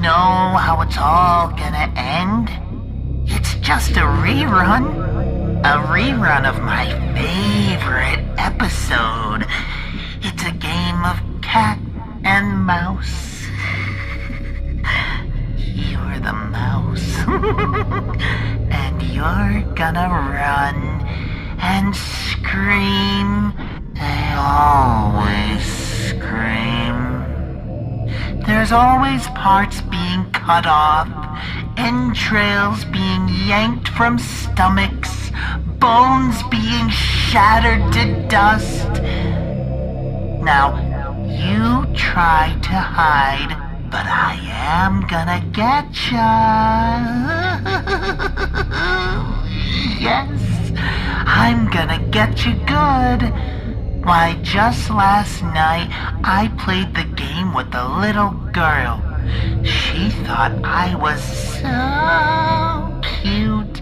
know how it's all gonna end? It's just a rerun. A rerun of my favorite episode. It's a game of cat and mouse. You're the mouse. And you're gonna run and scream. They always scream. There's always parts being cut off, entrails being yanked from stomachs, bones being shattered to dust. Now, you try to hide, but I am gonna get ya. Yes, I'm gonna get you good. Why, just last night, I played the game with a little girl. She thought I was so cute.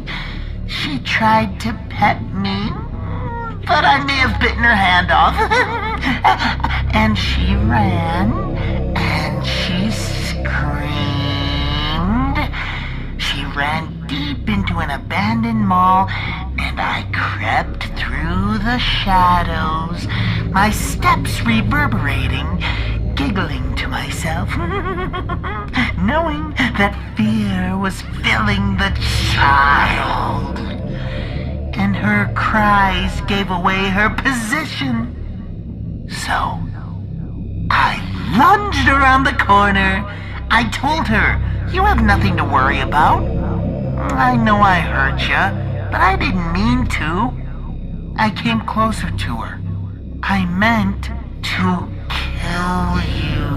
She tried to pet me, but I may have bitten her hand off. And she ran, and she screamed. She ran deep into an abandoned mall, and I crept through the shadows, my steps reverberating, giggling to myself, knowing that fear was filling the child, and her cries gave away her position. So I lunged around the corner. I told her, "You have nothing to worry about. I know I hurt you, but I didn't mean to." I came closer to her. I meant to kill you.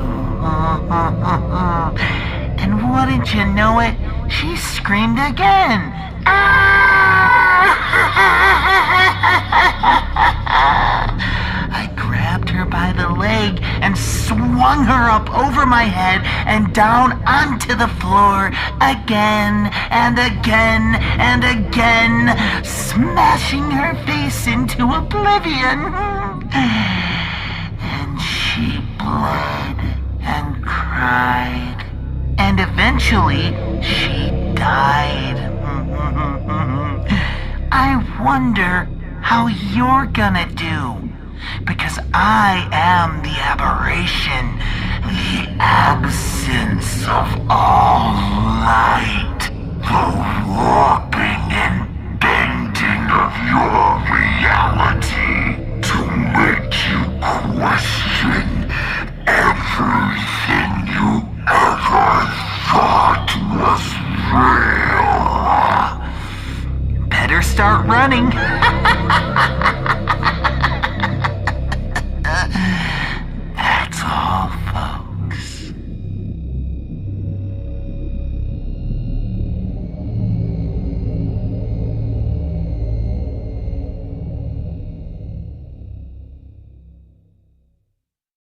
And wouldn't you know it, she screamed again. I grabbed her by the leg and swung her up over my head and down onto the floor again and again and again, smashing her face into oblivion. And she bled and cried, and eventually she died. I wonder how you're gonna do, because I am the aberration, the absence of all light, the warping and bending of your reality to make you question everything you ever thought was real. Better start running.